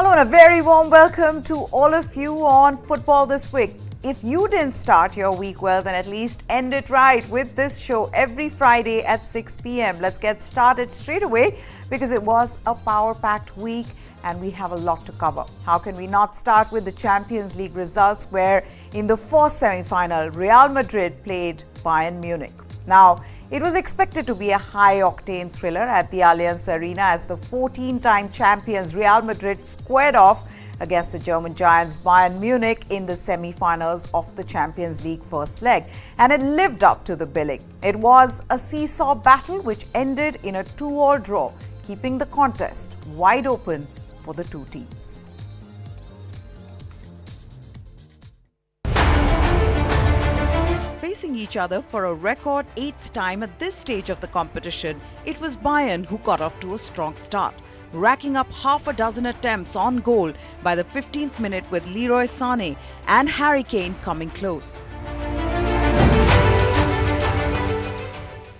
Hello and a very warm welcome to all of you on Football This Week. If you didn't start your week well, then at least end it right with this show every Friday at 6 p.m. Let's get started straight away because it was a power-packed week and we have a lot to cover. How can we not start with the Champions League results where in the fourth semi-final, Real Madrid played Bayern Munich. Now, it was expected to be a high-octane thriller at the Allianz Arena as the 14-time champions Real Madrid squared off against the German giants Bayern Munich in the semi-finals of the Champions League first leg. And it lived up to the billing. It was a seesaw battle which ended in a 2-all draw, keeping the contest wide open for the two teams. Facing each other for a record 8th time at this stage of the competition, it was Bayern who got off to a strong start, racking up half a dozen attempts on goal by the 15th minute with Leroy Sané and Harry Kane coming close.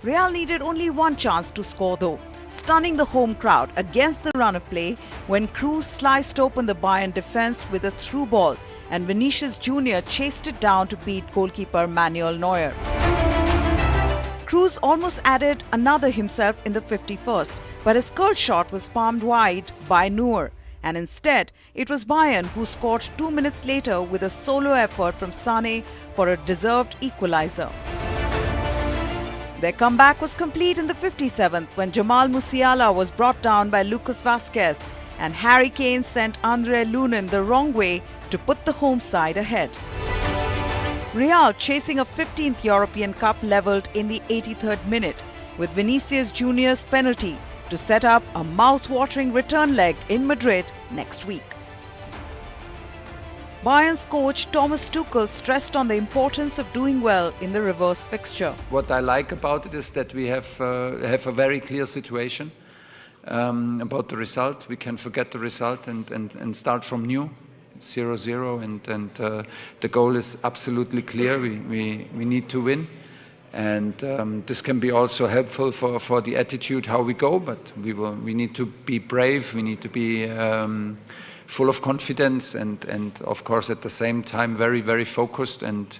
Real needed only one chance to score though, stunning the home crowd against the run of play when Kroos sliced open the Bayern defence with a through ball and Vinicius Jr. chased it down to beat goalkeeper Manuel Neuer. Kroos almost added another himself in the 51st, but his curled shot was palmed wide by Neuer, and instead it was Bayern who scored 2 minutes later with a solo effort from Sané for a deserved equaliser. Their comeback was complete in the 57th when Jamal Musiala was brought down by Lucas Vazquez and Harry Kane sent Andre Lunin the wrong way to put the home side ahead. Real chasing a 15th European Cup levelled in the 83rd minute with Vinicius Jr.'s penalty to set up a mouth-watering return leg in Madrid next week. Bayern's coach Thomas Tuchel stressed on the importance of doing well in the reverse fixture. What I like about it is that we have a very clear situation about the result. We can forget the result and start from new. 0-0 and the goal is absolutely clear. We need to win, and this can be also helpful for the attitude how we go. But we need to be brave. We need to be full of confidence and of course at the same time very focused and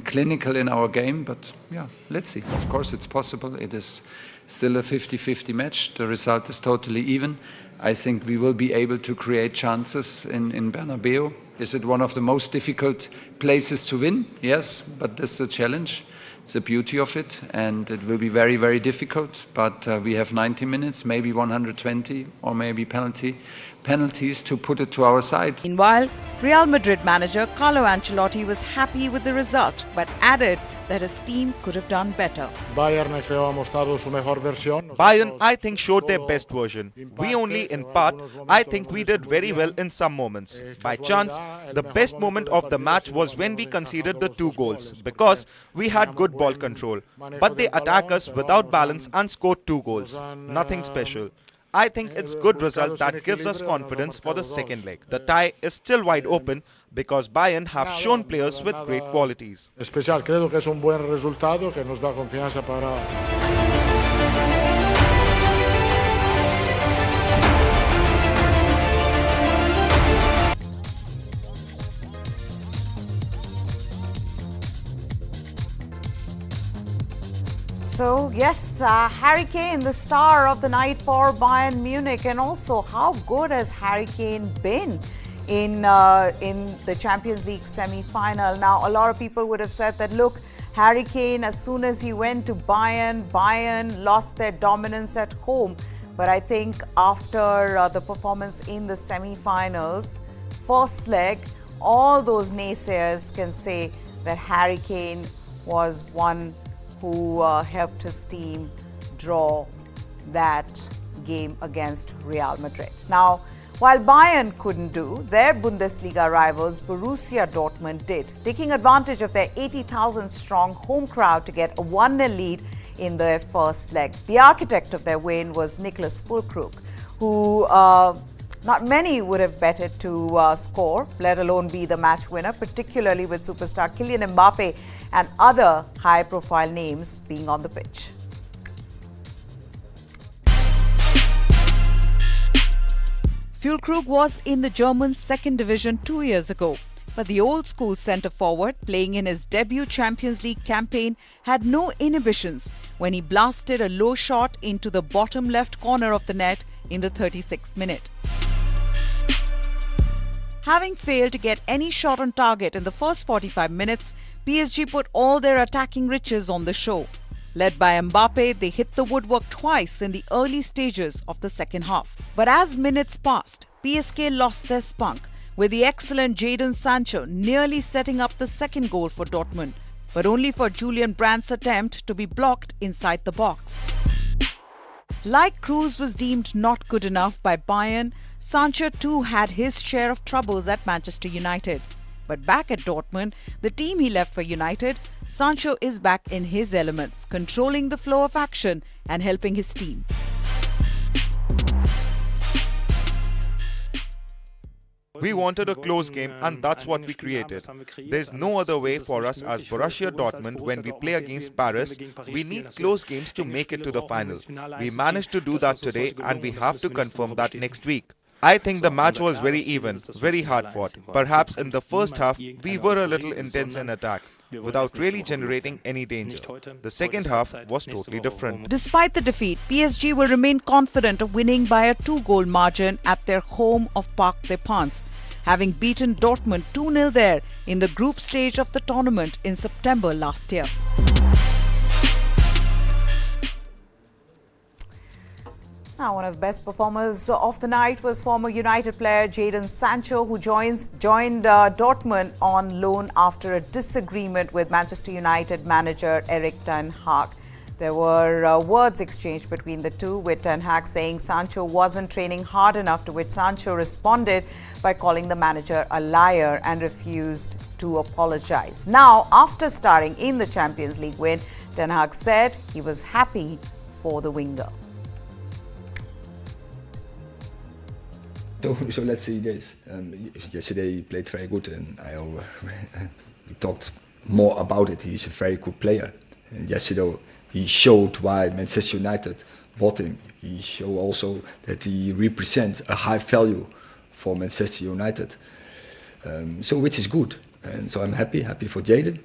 clinical in our game. But yeah, let's see. Of course, it's possible. It is still a 50-50 match. The result is totally even. I think we will be able to create chances in Bernabeu. Is it one of the most difficult places to win? Yes, but this is a challenge. It's the beauty of it, and it will be very difficult. But we have 90 minutes, maybe 120, or maybe penalties to put it to our side. Meanwhile, Real Madrid manager Carlo Ancelotti was happy with the result, but added that his team could have done better. Bayern, I think, showed their best version. We only, in part, I think we did very well in some moments. By chance, the best moment of the match was when we conceded the 2 goals, because we had good ball control. But they attacked us without balance and scored 2 goals. Nothing special. I think it's good result that gives us confidence for the second leg. The tie is still wide open because Bayern have shown players with great qualities. Especial, creo que es un buen resultado que nos da confianza para. So yes, Harry Kane, the star of the night for Bayern Munich, and also how good has Harry Kane been in the Champions League semi-final? Now, a lot of people would have said that, look, Harry Kane, as soon as he went to Bayern lost their dominance at home. But I think after the performance in the semi-finals, first leg, all those naysayers can say that Harry Kane was one who helped his team draw that game against Real Madrid. Now, while Bayern couldn't do, their Bundesliga rivals Borussia Dortmund did, taking advantage of their 80,000-strong home crowd to get a 1-0 lead in their first leg. The architect of their win was Niklas Füllkrug, who not many would have betted to score, let alone be the match winner, particularly with superstar Kylian Mbappe and other high-profile names being on the pitch. Füllkrug was in the German second division 2 years ago, but the old-school centre-forward playing in his debut Champions League campaign had no inhibitions when he blasted a low shot into the bottom left corner of the net in the 36th minute. Having failed to get any shot on target in the first 45 minutes, PSG put all their attacking riches on the show. Led by Mbappe, they hit the woodwork twice in the early stages of the second half. But as minutes passed, PSG lost their spunk, with the excellent Jadon Sancho nearly setting up the second goal for Dortmund, but only for Julian Brandt's attempt to be blocked inside the box. Like Kroos was deemed not good enough by Bayern, Sancho too had his share of troubles at Manchester United. But back at Dortmund, the team he left for United, Sancho is back in his elements, controlling the flow of action and helping his team. We wanted a close game and that's what we created. There's no other way for us as Borussia Dortmund when we play against Paris. We need close games to make it to the final. We managed to do that today and we have to confirm that next week. I think the match was very even, very hard fought. Perhaps in the first half, we were a little intense in attack, without really generating any danger. The second half was totally different. Despite the defeat, PSG will remain confident of winning by a 2-goal margin at their home of Parc des Princes, having beaten Dortmund 2-0 there in the group stage of the tournament in September last year. Now, one of the best performers of the night was former United player Jadon Sancho, who joined Dortmund on loan after a disagreement with Manchester United manager Erik ten Hag. There were words exchanged between the two, with Ten Hag saying Sancho wasn't training hard enough, to which Sancho responded by calling the manager a liar and refused to apologize. Now, after starring in the Champions League win, Ten Hag said he was happy for the winger. So let's see this. Yesterday he played very good, and we talked more about it. He's a very good player. And yesterday he showed why Manchester United bought him. He showed also that he represents a high value for Manchester United. So which is good. And so I'm happy for Jadon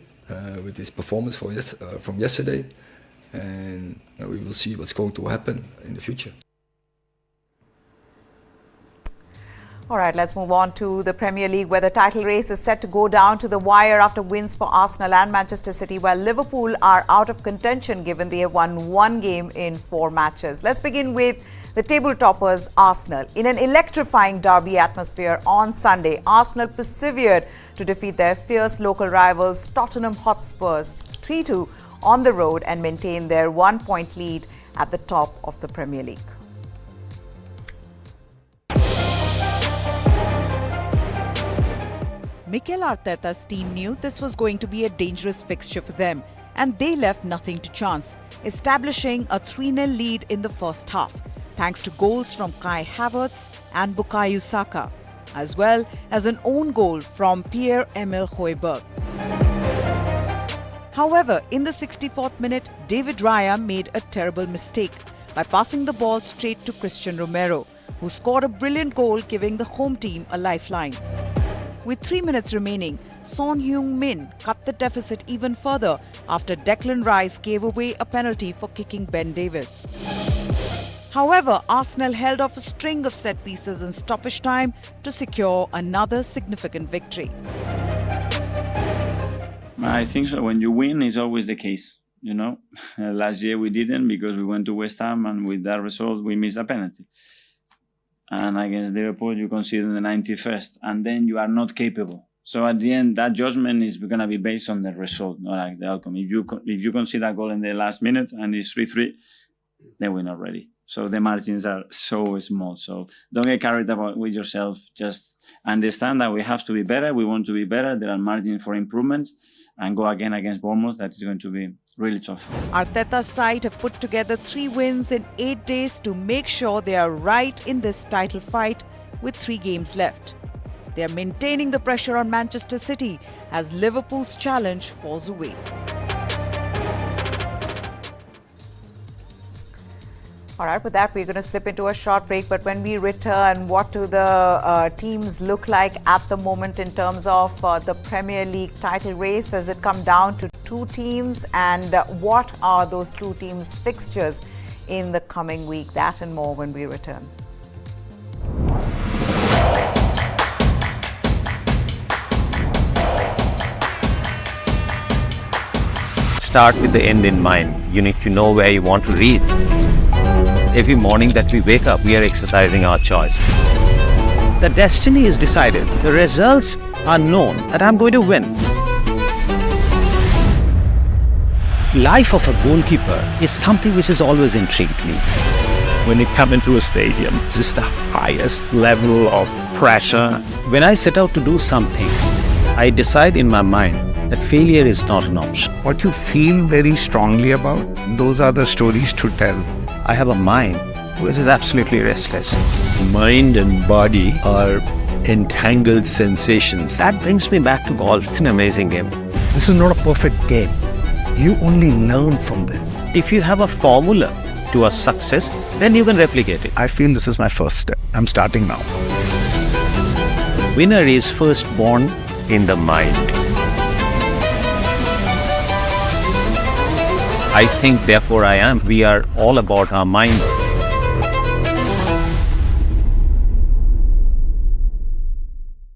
with his performance from yesterday. And we will see what's going to happen in the future. All right, let's move on to the Premier League, where the title race is set to go down to the wire after wins for Arsenal and Manchester City, while Liverpool are out of contention given they have won 1 game in 4 matches. Let's begin with the table toppers, Arsenal. In an electrifying derby atmosphere on Sunday, Arsenal persevered to defeat their fierce local rivals Tottenham Hotspurs 3-2 on the road and maintain their 1-point lead at the top of the Premier League. Mikel Arteta's team knew this was going to be a dangerous fixture for them, and they left nothing to chance, establishing a 3-0 lead in the first half, thanks to goals from Kai Havertz and Bukayo Saka, as well as an own goal from Pierre-Emile Højbjerg. However, in the 64th minute, David Raya made a terrible mistake by passing the ball straight to Christian Romero, who scored a brilliant goal, giving the home team a lifeline. With 3 minutes remaining, Son Heung-min cut the deficit even further after Declan Rice gave away a penalty for kicking Ben Davies. However, Arsenal held off a string of set pieces in stoppage time to secure another significant victory. I think so. When you win, it's always the case. You know, last year we didn't because we went to West Ham, and with that result, we missed a penalty. And against Liverpool, you concede in the 91st, and then you are not capable. So at the end, that judgment is going to be based on the result, not like the outcome. If you concede a goal in the last minute and it's 3-3, then we're not ready. So the margins are so small. So don't get carried away with yourself. Just understand that we have to be better. We want to be better. There are margins for improvement, and go again against Bournemouth. That is going to be really tough. Arteta's side have put together 3 wins in 8 days to make sure they are right in this title fight with 3 games left. They are maintaining the pressure on Manchester City as Liverpool's challenge falls away. All right, with that, we're going to slip into a short break. But when we return, what do the teams look like at the moment in terms of the Premier League title race? Has it come down to two teams? And what are those two teams' fixtures in the coming week? That and more when we return. Start with the end in mind. You need to know where you want to reach. Every morning that we wake up, we are exercising our choice. The destiny is decided. The results are known that I'm going to win. Life of a goalkeeper is something which has always intrigued me. When you come into a stadium, this is the highest level of pressure. When I set out to do something, I decide in my mind that failure is not an option. What you feel very strongly about, those are the stories to tell. I have a mind which is absolutely restless. Mind and body are entangled sensations. That brings me back to golf. It's an amazing game. This is not a perfect game. You only learn from them. If you have a formula to a success, then you can replicate it. I feel this is my first step. I'm starting now. Winner is first born in the mind. I think, therefore I am. We are all about our mind.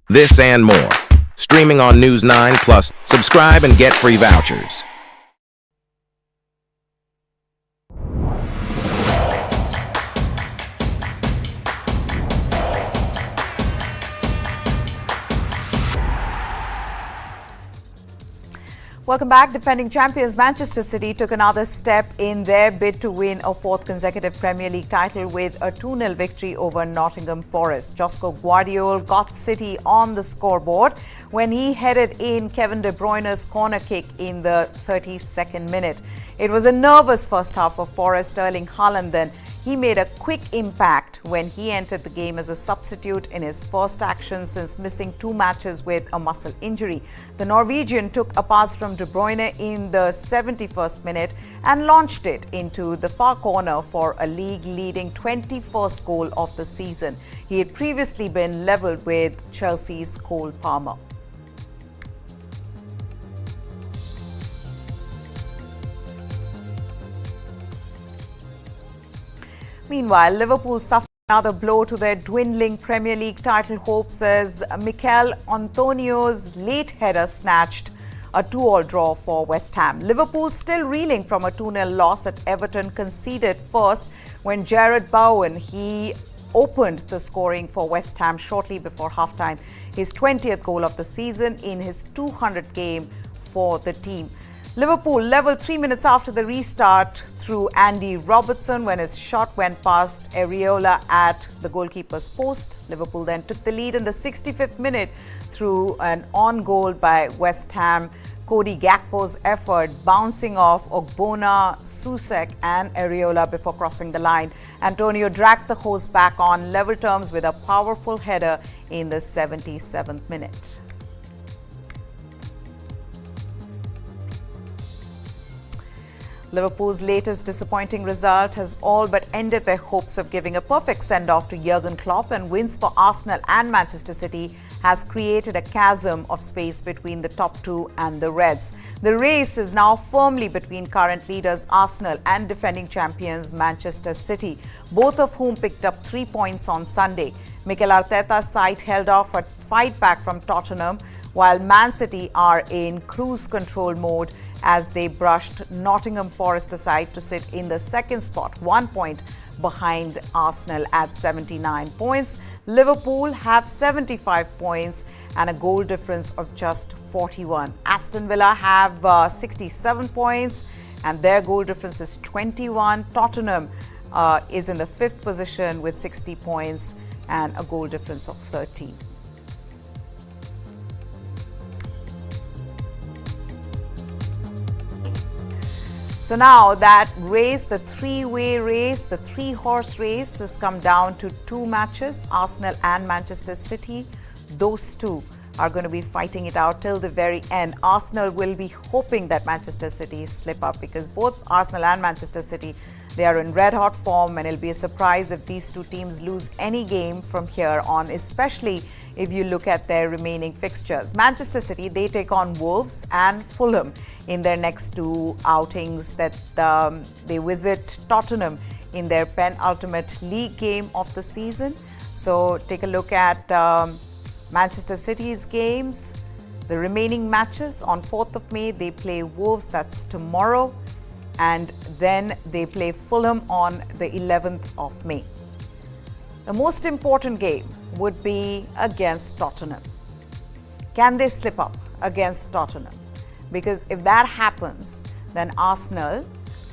This and more. Streaming on News 9 Plus. Subscribe and get free vouchers. Welcome back. Defending champions Manchester City took another step in their bid to win a fourth consecutive Premier League title with a 2-0 victory over Nottingham Forest. Josko Guardiola got City on the scoreboard when he headed in Kevin De Bruyne's corner kick in the 32nd minute. It was a nervous first half for Forest. Erling Haaland then he made a quick impact when he entered the game as a substitute in his first action since missing 2 matches with a muscle injury. The Norwegian took a pass from De Bruyne in the 71st minute and launched it into the far corner for a league-leading 21st goal of the season. He had previously been levelled with Chelsea's Cole Palmer. Meanwhile, Liverpool suffered another blow to their dwindling Premier League title hopes as Mikel Antonio's late header snatched a 2-all draw for West Ham. Liverpool still reeling from a 2-0 loss at Everton, conceded first when Jarrod Bowen he opened the scoring for West Ham shortly before halftime. His 20th goal of the season in his 200th game for the team. Liverpool levelled 3 minutes after the restart through Andy Robertson when his shot went past Areola at the goalkeeper's post. Liverpool then took the lead in the 65th minute through an on goal by West Ham. Cody Gakpo's effort bouncing off Ogbonna, Susek and Areola before crossing the line. Antonio dragged the host back on level terms with a powerful header in the 77th minute. Liverpool's latest disappointing result has all but ended their hopes of giving a perfect send-off to Jurgen Klopp, and wins for Arsenal and Manchester City has created a chasm of space between the top two and the Reds. The race is now firmly between current leaders Arsenal and defending champions Manchester City, both of whom picked up 3 points on Sunday. Mikel Arteta's side held off a fight back from Tottenham, while Man City are in cruise control mode as they brushed Nottingham Forest aside to sit in the second spot, 1 point behind Arsenal at 79 points. Liverpool have 75 points and a goal difference of just 41. Aston Villa have 67 points and their goal difference is 21. Tottenham is in the 5th position with 60 points and a goal difference of 13. So now that race, the three-way race, the three-horse race has come down to 2 matches, Arsenal and Manchester City. Those two are going to be fighting it out till the very end. Arsenal will be hoping that Manchester City slip up, because both Arsenal and Manchester City, they are in red hot form, and it'll be a surprise if these two teams lose any game from here on, especially if you look at their remaining fixtures. Manchester City, they take on Wolves and Fulham in their next two outings. That they visit Tottenham in their penultimate league game of the season. So take a look at Manchester City's games. The remaining matches on 4th of May, they play Wolves, that's tomorrow, and then they play Fulham on the 11th of May. The most important game would be against Tottenham. Can they slip up against Tottenham? Because if that happens, then Arsenal,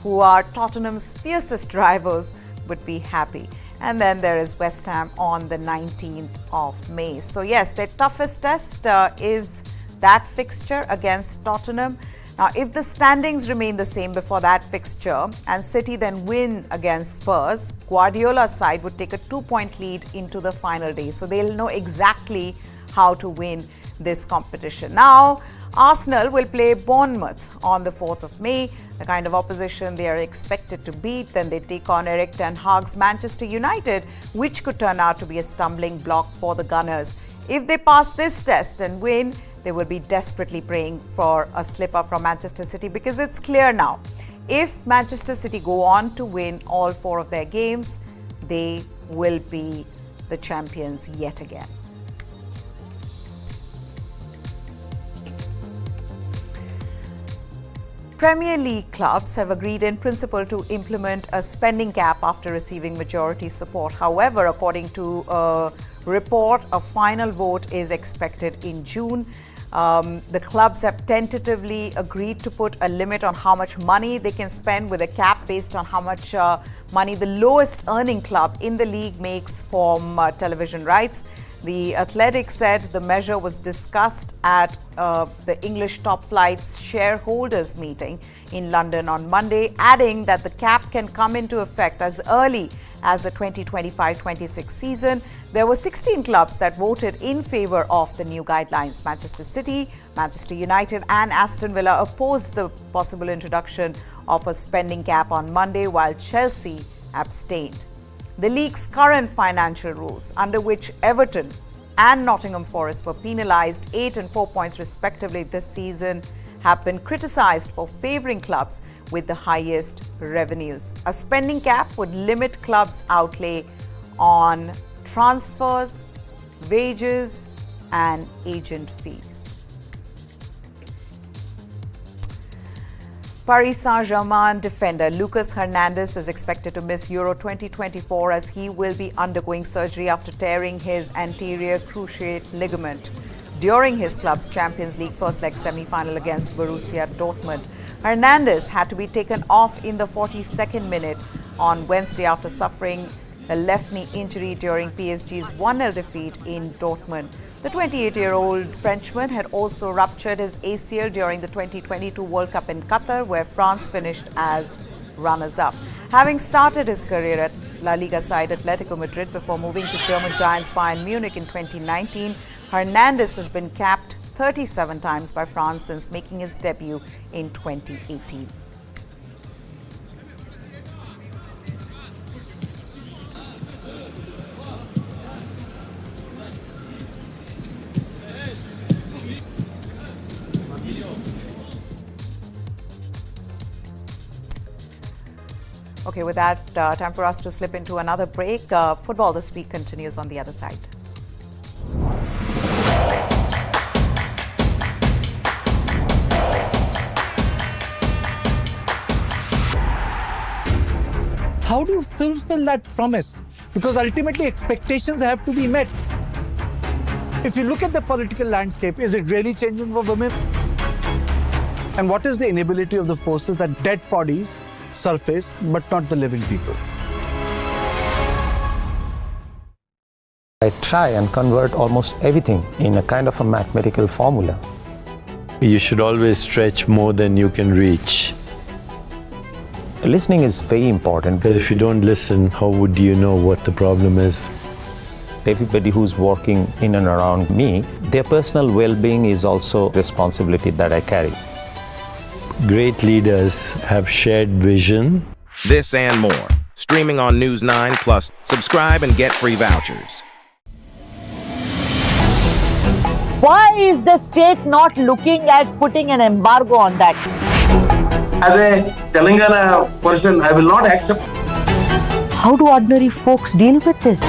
who are Tottenham's fiercest rivals, would be happy. And then there is West Ham on the 19th of May. So yes, their toughest test is that fixture against Tottenham. Now, if the standings remain the same before that fixture and City then win against Spurs, Guardiola's side would take a 2-point lead into the final day. So they'll know exactly how to win this competition. Now, Arsenal will play Bournemouth on the 4th of May, the kind of opposition they are expected to beat. Then they take on Erik ten Hag's Manchester United, which could turn out to be a stumbling block for the Gunners. If they pass this test and win, they will be desperately praying for a slip-up from Manchester City, because it's clear now, if Manchester City go on to win all 4 of their games, they will be the champions yet again. Premier League clubs have agreed in principle to implement a spending cap after receiving majority support. However, according to a report, a final vote is expected in June. The clubs have tentatively agreed to put a limit on how much money they can spend, with a cap based on how much money the lowest earning club in the league makes from television rights. The Athletic said the measure was discussed at the English top flight's shareholders meeting in London on Monday, adding that the cap can come into effect as early as the 2025-26 season. There were 16 clubs that voted in favour of the new guidelines. Manchester City, Manchester United and Aston Villa opposed the possible introduction of a spending cap on Monday, while Chelsea abstained. The league's current financial rules, under which Everton and Nottingham Forest were penalised 8 and 4 points respectively this season, have been criticised for favouring clubs with the highest revenues. A spending cap would limit clubs' outlay on transfers, wages and agent fees. Paris Saint-Germain defender Lucas Hernandez is expected to miss Euro 2024 as he will be undergoing surgery after tearing his anterior cruciate ligament during his club's Champions League first leg semi-final against Borussia Dortmund. Hernandez had to be taken off in the 42nd minute on Wednesday after suffering a left knee injury during PSG's 1-0 defeat in Dortmund. The 28-year-old Frenchman had also ruptured his ACL during the 2022 World Cup in Qatar, where France finished as runners-up. Having started his career at La Liga side Atletico Madrid before moving to German giants Bayern Munich in 2019, Hernandez has been capped 37 times by France since making his debut in 2018. Okay, with that, time for us to slip into another break. Football this week continues on the other side. How do you fulfill that promise? Because ultimately expectations have to be met. If you look at the political landscape, is it really changing for women? And what is the inability of the forces that dead bodies surface, but not the living people? I try and convert almost everything in a kind of a mathematical formula. You should always stretch more than you can reach. Listening is very important. Because if you don't listen, how would you know what the problem is? fact, everybody who's working in and around me, their personal well-being is also responsibility that I carry. Great leaders have shared vision. This and more. Streaming on News 9 Plus. Subscribe and get free vouchers. Why is the state not looking at putting an embargo on that? As a Telangana person, I will not accept. How do ordinary folks deal with this?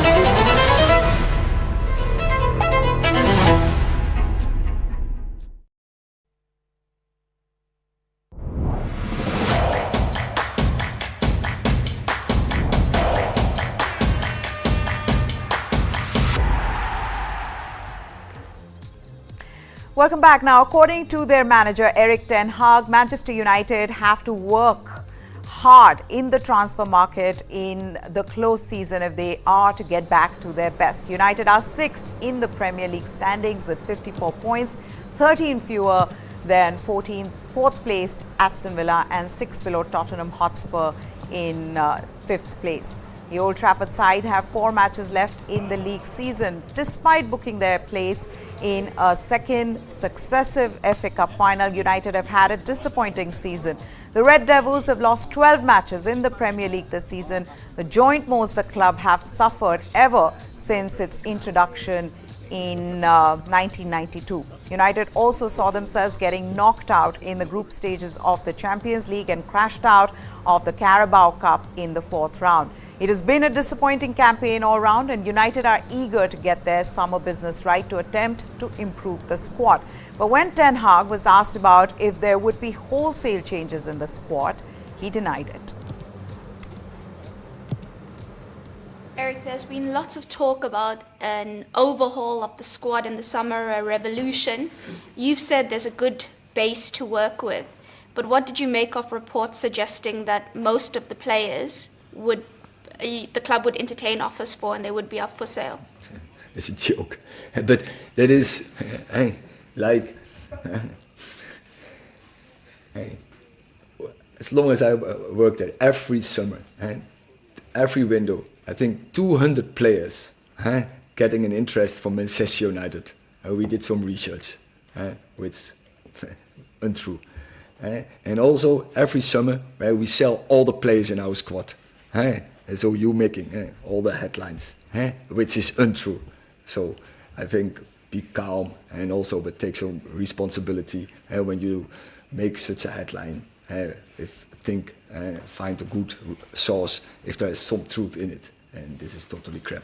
Welcome back. Now, according to their manager, Erik ten Hag, Manchester United have to work hard in the transfer market in the close season if they are to get back to their best. United are 6th in the Premier League standings with 54 points, 13 fewer than 4th placed Aston Villa and 6 below Tottenham Hotspur in 5th place. The Old Trafford side have 4 matches left in the league season, despite booking their place in a second successive FA Cup final. United have had a disappointing season. The Red Devils have lost 12 matches in the Premier League this season, the joint most the club have suffered ever since its introduction in 1992. United also saw themselves getting knocked out in the group stages of the Champions League and crashed out of the Carabao Cup in the 4th round. It has been a disappointing campaign all round, and United are eager to get their summer business right to attempt to improve the squad. But when Ten Hag was asked about if there would be wholesale changes in the squad, he denied it. Erik, there's been lots of talk about an overhaul of the squad in the summer, a revolution. You've said there's a good base to work with, but what did you make of reports suggesting that most of the players the club would entertain offers for and they would be up for sale? It's a joke, but that is like as long as I worked there, every summer, every window, I think 200 players getting an interest from Manchester United. We did some research, which untrue, and also every summer we sell all the players in our squad. And so you making all the headlines, which is untrue. So I think be calm and also but take some responsibility when you make such a headline. Find a good source if there is some truth in it, and this is totally crap.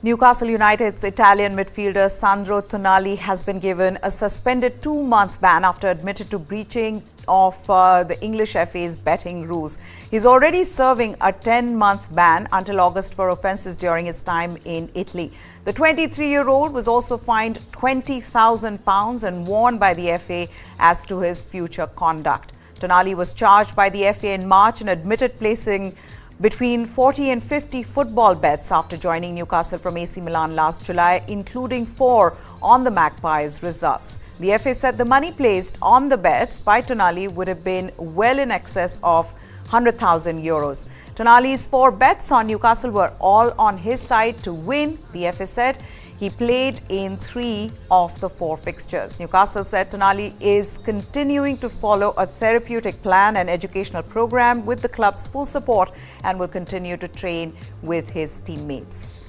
Newcastle United's Italian midfielder Sandro Tonali has been given a suspended 2-month ban after admitted to breaching of the English FA's betting rules. He's already serving a 10-month ban until August for offences during his time in Italy. The 23-year-old was also fined £20,000 and warned by the FA as to his future conduct. Tonali was charged by the FA in March and admitted placing between 40 and 50 football bets after joining Newcastle from AC Milan last July, including 4 on the Magpies' results. The FA said the money placed on the bets by Tonali would have been well in excess of €100,000. Tonali's 4 bets on Newcastle were all on his side to win, the FA said. He played in 3 of the 4 fixtures. Newcastle said Tonali is continuing to follow a therapeutic plan and educational program with the club's full support and will continue to train with his teammates.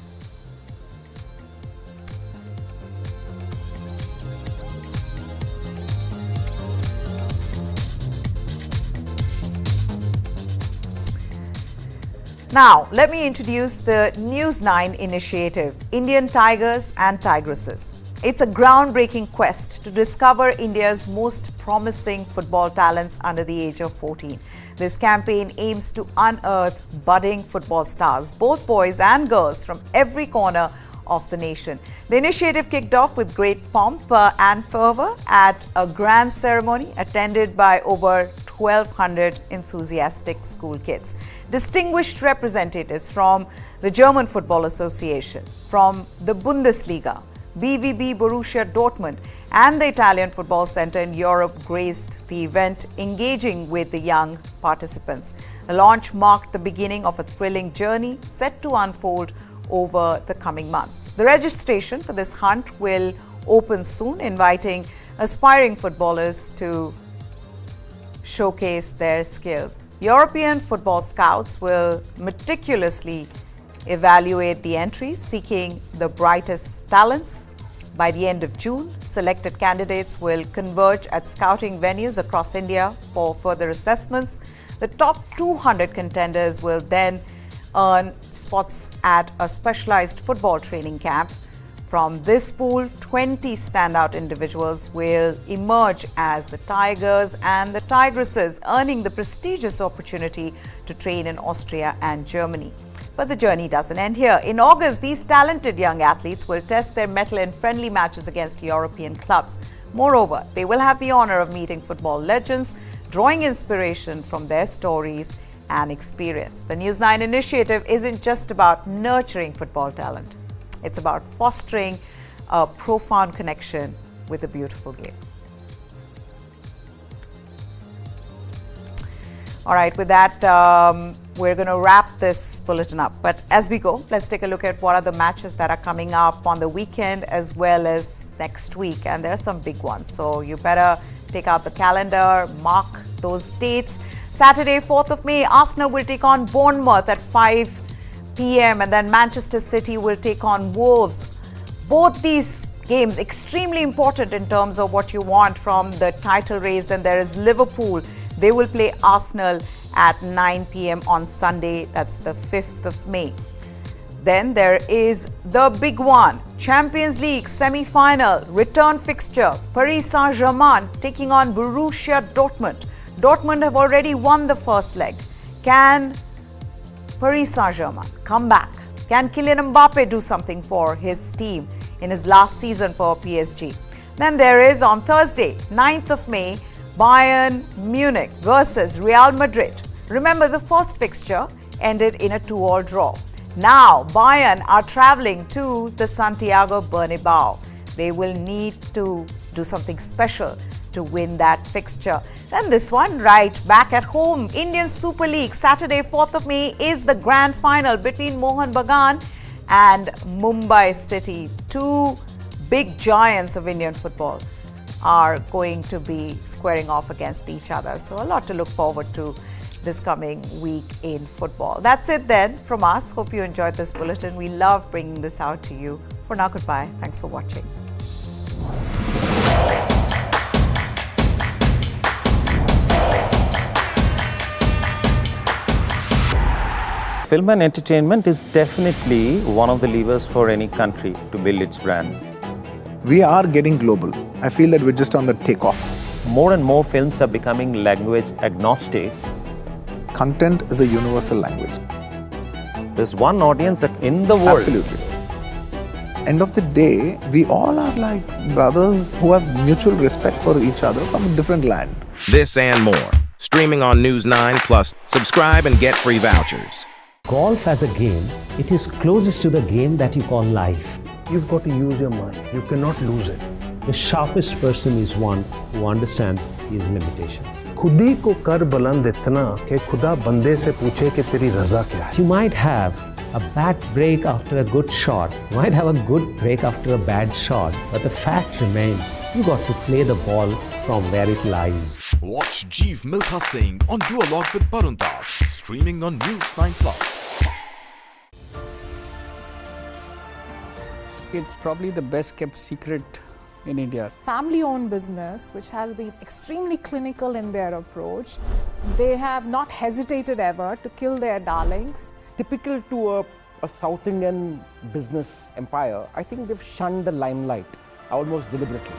Now, let me introduce the News 9 initiative, Indian Tigers and Tigresses. It's a groundbreaking quest to discover India's most promising football talents under the age of 14. This campaign aims to unearth budding football stars, both boys and girls, from every corner of the nation. The initiative kicked off with great pomp and fervor at a grand ceremony attended by over 1,200 enthusiastic school kids. Distinguished representatives from the German Football Association, from the Bundesliga, BVB Borussia Dortmund and the Italian Football Center in Europe graced the event, engaging with the young participants. The launch marked the beginning of a thrilling journey set to unfold over the coming months. The registration for this hunt will open soon, inviting aspiring footballers to showcase their skills. European football scouts will meticulously evaluate the entries, seeking the brightest talents. By the end of June, selected candidates will converge at scouting venues across India for further assessments. The top 200 contenders will then earn spots at a specialized football training camp. From this pool, 20 standout individuals will emerge as the Tigers and the Tigresses, earning the prestigious opportunity to train in Austria and Germany. But the journey doesn't end here. In August, these talented young athletes will test their mettle in friendly matches against European clubs. Moreover, they will have the honor of meeting football legends, drawing inspiration from their stories and experience. The News 9 initiative isn't just about nurturing football talent. It's about fostering a profound connection with the beautiful game. All right, with that, we're going to wrap this bulletin up. But as we go, let's take a look at what are the matches that are coming up on the weekend as well as next week. And there are some big ones. So you better take out the calendar, mark those dates. Saturday, 4th of May, Arsenal will take on Bournemouth at 5 p.m. and then Manchester City will take on Wolves. Both these games extremely important in terms of what you want from the title race. Then there is Liverpool. They will play Arsenal at 9 p.m. on Sunday. That's the 5th of May. Then there is the big one, Champions League semi-final return fixture. Paris Saint-Germain taking on Borussia Dortmund. Dortmund have already won the first leg. Can Paris Saint-Germain come back? Can Kylian Mbappe do something for his team in his last season for PSG? Then there is on Thursday, 9th of May, Bayern Munich versus Real Madrid. Remember, the first fixture ended in a 2-all draw. Now, Bayern are traveling to the Santiago Bernabeu. They will need to do something special to win that fixture. Then this one, right back at home, Indian Super League, Saturday, 4th of May is the grand final between Mohun Bagan and Mumbai City. Two big giants of Indian football are going to be squaring off against each other. So a lot to look forward to this coming week in football. That's it then from us. Hope you enjoyed this bulletin. We love bringing this out to you. For now, goodbye. Thanks for watching. Film and entertainment is definitely one of the levers for any country to build its brand. We are getting global. I feel that we're just on the takeoff. More and more films are becoming language agnostic. Content is a universal language. There's one audience in the world. Absolutely. End of the day, we all are like brothers who have mutual respect for each other from a different land. This and more. Streaming on News 9 Plus. Subscribe and get free vouchers. Golf as a game, it is closest to the game that you call life. You've got to use your mind. You cannot lose it. The sharpest person is one who understands his limitations. खुदी को कर बुलंद इतना कि खुदा बंदे से पूछे कि तेरी रजा क्या है. You might have a bad break after a good shot. You might have a good break after a bad shot. But the fact remains, you got to play the ball from where it lies. Watch Jeev Milkha Singh on Duologue with Barun Das, streaming on News 9 Plus. It's probably the best kept secret in India. Family-owned business, which has been extremely clinical in their approach. They have not hesitated ever to kill their darlings. Typical to a South Indian business empire, I think they've shunned the limelight almost deliberately.